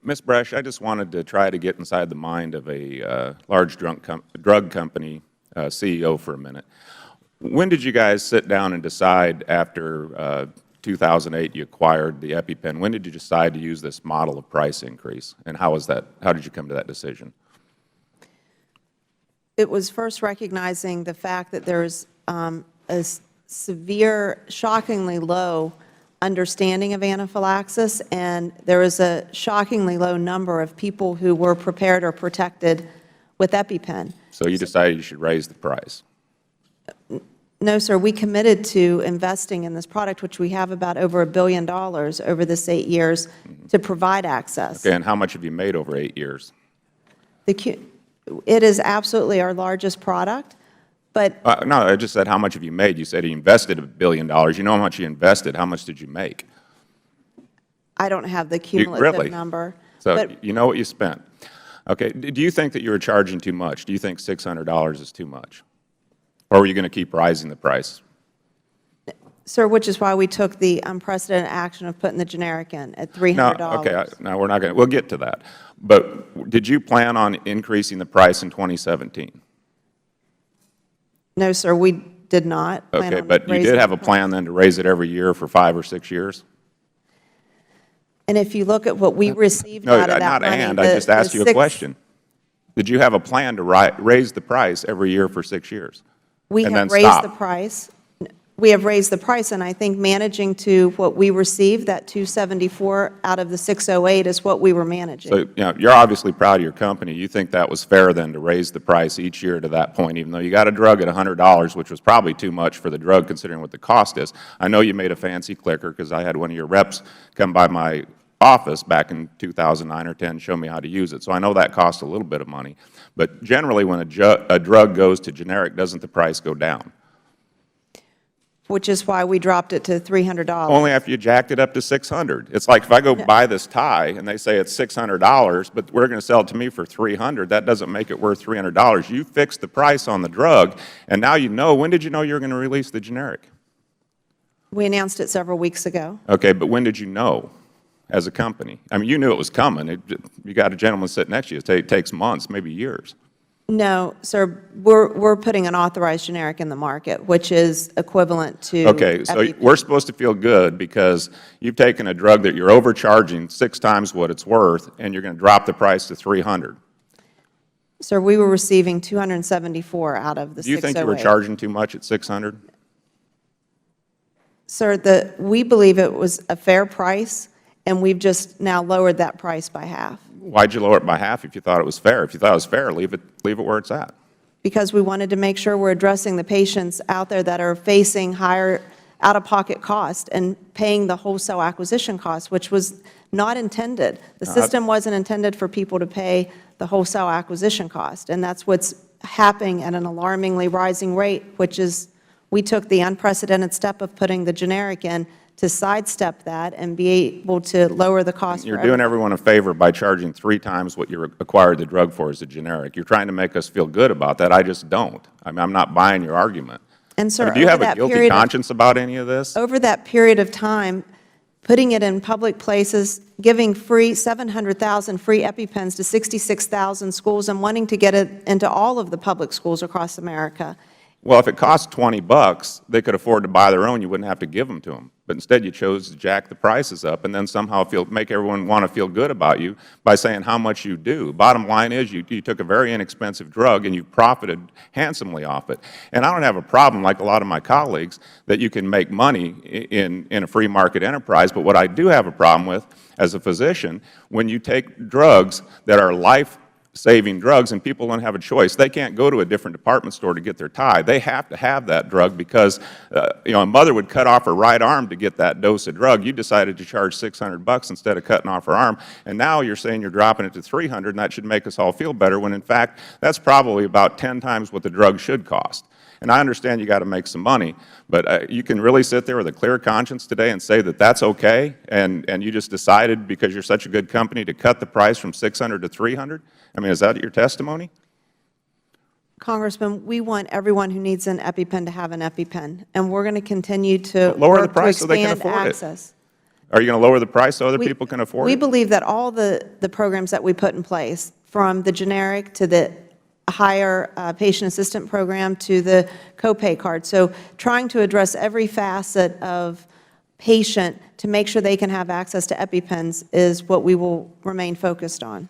Ms. Bresch, I just wanted to try to get inside the mind of a large drug company CEO for a minute. When did you guys sit down and decide after 2008 you acquired the EpiPen? When did you decide to use this model of price increase, and how was that? How did you come to that decision? It was first recognizing the fact that there is a severe, shockingly low understanding of anaphylaxis, and there is a shockingly low number of people who were prepared or protected with EpiPen. So you decided you should raise the price? No, sir. We committed to investing in this product, which we have about over $1 billion over this 8 years to provide access. Okay, and how much have you made over 8 years? It is absolutely our largest product, but no, I just said how much have you made. You said you invested $1 billion. You know how much you invested. How much did you make? I don't have the cumulative number. So but you know what you spent. Okay. Do you think that you were charging too much? Do you think $600 is too much? Or were you going to keep rising the price? Sir, which is why we took the unprecedented action of putting the generic in at $300. No, okay. No, we're not going to. We'll get to that. But did you plan on increasing the price in 2017? No, sir, we did not plan Okay, on but you did have a plan then to raise it every year for 5 or 6 years? And if you look at what we received out of that money, I just asked you a question. Did you have a plan to raise the price every year for 6 years? We have raised the price. We have raised the price, and I think managing to what we received, that 274 out of the 608, is what we were managing. So, you're obviously proud of your company. You think that was fair then to raise the price each year to that point, even though you got a drug at $100, which was probably too much for the drug considering what the cost is. I know you made a fancy clicker because I had one of your reps come by my office back in 2009 or 10 show me how to use it. So I know that cost a little bit of money. But generally when a drug goes to generic, doesn't the price go down? Which is why we dropped it to $300. Only after you jacked it up to $600. It's like if I go buy this tie and they say it's $600, but we're going to sell it to me for $300, that doesn't make it worth $300. You fixed the price on the drug, and now you know. When did you know you were going to release the generic? We announced it several weeks ago. Okay, but when did you know as a company? I mean, you knew it was coming. You got a gentleman sitting next to you. It takes months, maybe years. No, sir. We're putting an authorized generic in the market, which is equivalent to Okay, so EpiPen. we're supposed to feel good because you've taken a drug that you're overcharging 6 times what it's worth, and you're going to drop the price to $300. Sir, we were receiving 274 out of the 608. Do you think you were charging too much at $600? Sir, we believe it was a fair price, and we've just now lowered that price by half. Why'd you lower it by half if you thought it was fair? If you thought it was fair, leave it where it's at. Because we wanted to make sure we're addressing the patients out there that are facing higher out-of-pocket cost and paying the wholesale acquisition cost, which was not intended. The system wasn't intended for people to pay the wholesale acquisition cost, and that's what's happening at an alarmingly rising rate, which is we took the unprecedented step of putting the generic in to sidestep that and be able to lower the cost. You're doing everyone a favor by charging 3 times what you acquired the drug for as a generic. You're trying to make us feel good about that. I just don't. I mean, I'm not buying your argument. And, sir, do you have a guilty conscience about any of this? Over that period of time, putting it in public places, giving free 700,000 free EpiPens to 66,000 schools and wanting to get it into all of the public schools across America. Well, if it cost $20, they could afford to buy their own. You wouldn't have to give them to them. But instead, you chose to jack the prices up and then somehow make everyone want to feel good about you by saying how much you do. Bottom line is you took a very inexpensive drug and you profited handsomely off it. And I don't have a problem, like a lot of my colleagues, that you can make money in a free market enterprise. But what I do have a problem with as a physician, when you take drugs that are life-saving drugs and people don't have a choice. They can't go to a different department store to get their tie. They have to have that drug because a mother would cut off her right arm to get that dose of drug. You decided to charge $600 instead of cutting off her arm, and now you're saying you're dropping it to $300, and that should make us all feel better, when in fact that's probably about 10 times what the drug should cost. And I understand you got to make some money, but you can really sit there with a clear conscience today and say that that's okay, and you just decided because you're such a good company to cut the price from $600 to $300? I mean, is that your testimony? Congressman, we want everyone who needs an EpiPen to have an EpiPen, and we're going to continue to lower the work price to so they can expand afford access. Are you going to lower the price so other people can afford We it? believe that all the programs that we put in place, from the generic to the higher patient assistant program to the copay card, so trying to address every facet of patient to make sure they can have access to EpiPens is what we will remain focused on.